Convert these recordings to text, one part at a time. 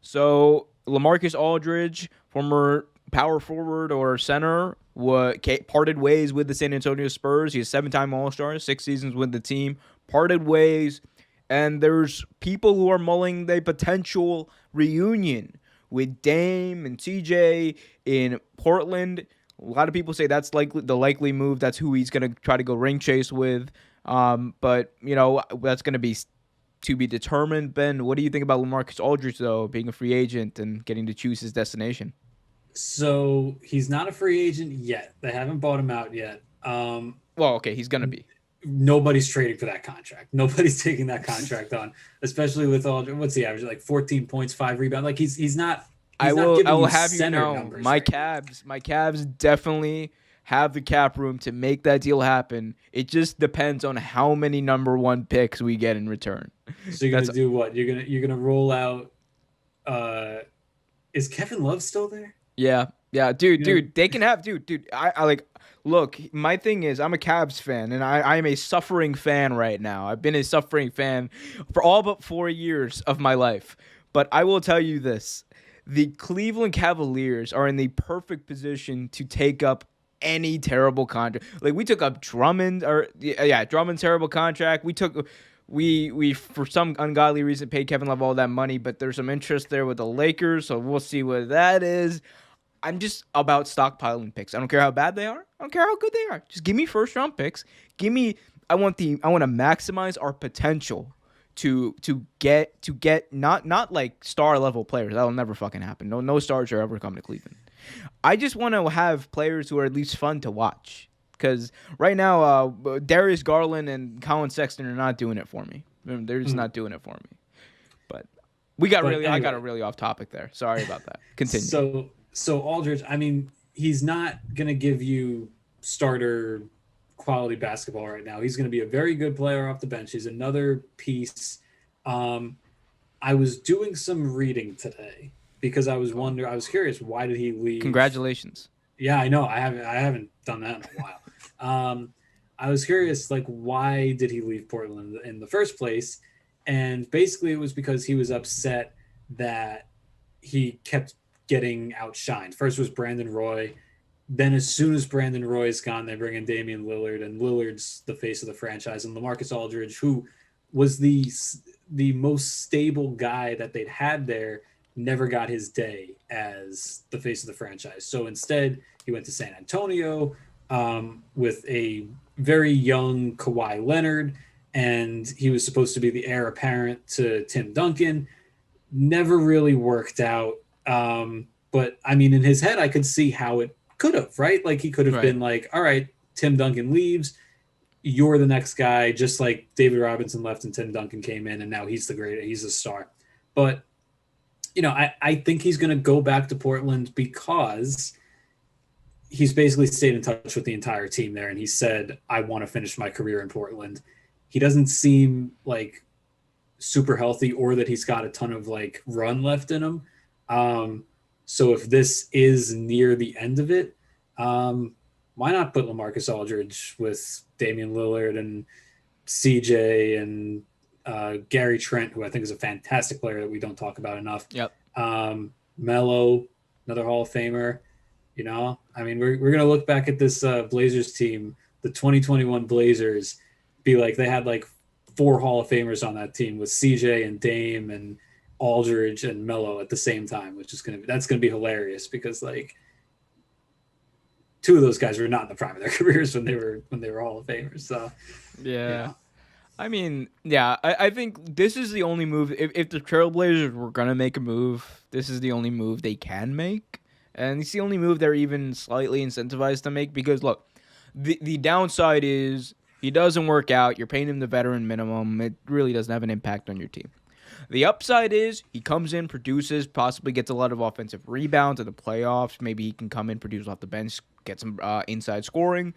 So Lamarcus Aldridge, former power forward or center, parted ways with the San Antonio Spurs. He's a 7-time All-Star, 6 seasons with the team. Parted ways, and there's people who are mulling the potential reunion with Dame and CJ in Portland. A lot of people say that's the likely move. That's who he's going to try to go ring chase with. But that's going to be to be determined. Ben, what do you think about Lamarcus Aldridge, though, being a free agent and getting to choose his destination? So he's not a free agent yet. They haven't bought him out yet. Well, okay, he's going to be. Nobody's trading for that contract. Nobody's taking that contract on, especially with Aldridge. What's the average? Like 14 points, 5 rebounds. Like he's not. I will have you know, my right Cavs definitely have the cap room to make that deal happen. It just depends on how many number one picks we get in return. So you're gonna do what? You're gonna roll out. Is Kevin Love still there? Yeah, dude. They can have, dude. I like. Look, my thing is, I'm a Cavs fan, and I am a suffering fan right now. I've been a suffering fan for all but 4 years of my life. But I will tell you this: the Cleveland Cavaliers are in the perfect position to take up any terrible contract. Like we took up Drummond, Drummond's terrible contract. We for some ungodly reason paid Kevin Love all that money, but there's some interest there with the Lakers, so we'll see what that is. I'm just about stockpiling picks. I don't care how bad they are. I don't care how good they are. Just give me first round picks. I want to maximize our potential to get not like star level players. That'll never fucking happen. No stars are ever coming to Cleveland. I just want to have players who are at least fun to watch. Because right now, Darius Garland and Colin Sexton are not doing it for me. They're just not doing it for me. But I got really off topic there. Sorry about that. Continue. So Aldridge, I mean, he's not going to give you starter quality basketball right now. He's going to be a very good player off the bench. He's another piece. I was doing some reading today because I was curious, why did he leave? Congratulations. Yeah, I know. I haven't done that in a while. I was curious, like, why did he leave Portland in the first place? And basically it was because he was upset that he kept getting outshined. First was Brandon Roy. Then as soon as Brandon Roy's gone, they bring in Damian Lillard, and Lillard's the face of the franchise. And Lamarcus Aldridge, who was the most stable guy that they'd had there, never got his day as the face of the franchise. So instead, he went to San Antonio with a very young Kawhi Leonard, and he was supposed to be the heir apparent to Tim Duncan. Never really worked out. But I mean, in his head, I could see how it could have, right? Like he could have been like, all right, Tim Duncan leaves. You're the next guy, just like David Robinson left and Tim Duncan came in, and now he's a star. But, I think he's going to go back to Portland because he's basically stayed in touch with the entire team there. And he said, I want to finish my career in Portland. He doesn't seem like super healthy or that he's got a ton of like run left in him. So if this is near the end of it, why not put Lamarcus Aldridge with Damian Lillard and CJ and Gary Trent, who I think is a fantastic player that we don't talk about enough. Yep. Melo, another Hall of Famer. I mean, we're going to look back at this Blazers team, the 2021 Blazers, be like they had like 4 Hall of Famers on that team with CJ and Dame and Aldridge and Melo at the same time, which is that's going to be hilarious because like 2 of those guys were not in the prime of their careers when they were Hall of Famers. So yeah. I mean, yeah, I think this is the only move. If the Trailblazers were going to make a move, this is the only move they can make. And it's the only move they're even slightly incentivized to make because, look, the downside is he doesn't work out. You're paying him the veteran minimum. It really doesn't have an impact on your team. The upside is he comes in, produces, possibly gets a lot of offensive rebounds in the playoffs. Maybe he can come in, produce off the bench, get some inside scoring.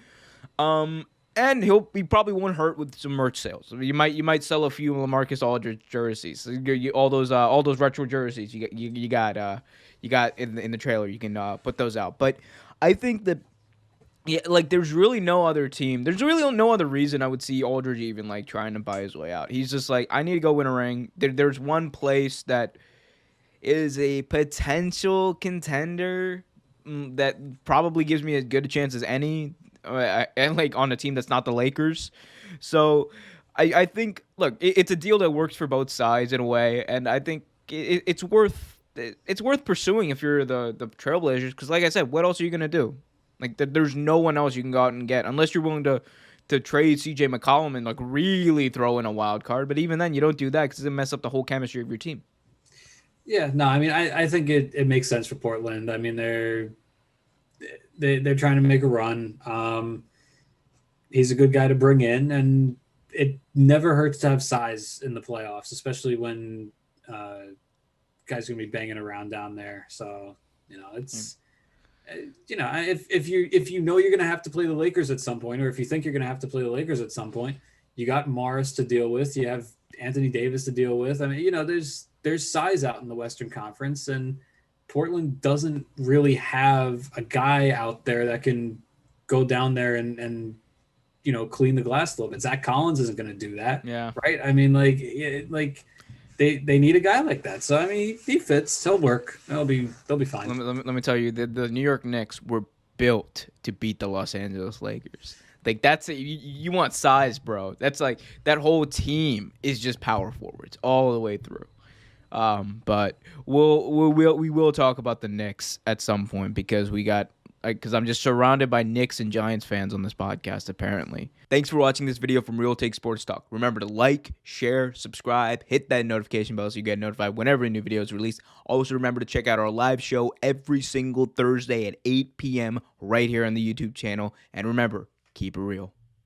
And he probably won't hurt with some merch sales. You might sell a few Lamarcus Aldridge jerseys. All those retro jerseys you got in the trailer. You can put those out. But I think that there's really no other team. There's really no other reason I would see Aldridge even like trying to buy his way out. He's just like, I need to go win a ring. There's one place that is a potential contender that probably gives me as good a chance as any, and like on a team that's not the Lakers. So I think, look, it's a deal that works for both sides in a way, and I think it's worth pursuing if you're the Trailblazers, because like I said, what else are you gonna do? Like there's no one else you can go out and get unless you're willing to trade CJ McCollum and like really throw in a wild card. But even then, you don't do that because it mess up the whole chemistry of your team. Yeah, no, I mean, I think it makes sense for Portland. I mean, they're trying to make a run. He's a good guy to bring in, and it never hurts to have size in the playoffs, especially when guys are gonna be banging around down there. So it's if you know you're gonna have to play the Lakers at some point, or if you think you're gonna have to play the Lakers at some point, you got Morris to deal with. You have Anthony Davis to deal with. I mean, there's size out in the Western Conference, and Portland doesn't really have a guy out there that can go down there and clean the glass a little bit. Zach Collins isn't going to do that. Yeah. Right. I mean, they need a guy like that. So I mean, he fits. He'll work. They'll be fine. Let me tell you, the New York Knicks were built to beat the Los Angeles Lakers. Like that's it. You want size, bro. That's like that whole team is just power forwards all the way through. But we will talk about the Knicks at some point because I'm just surrounded by Knicks and Giants fans on this podcast, apparently. Thanks for watching this video from Real Take Sports Talk. Remember to like, share, subscribe, hit that notification bell so you get notified whenever a new video is released. Also, remember to check out our live show every single Thursday at 8 p.m. right here on the YouTube channel. And remember, keep it real.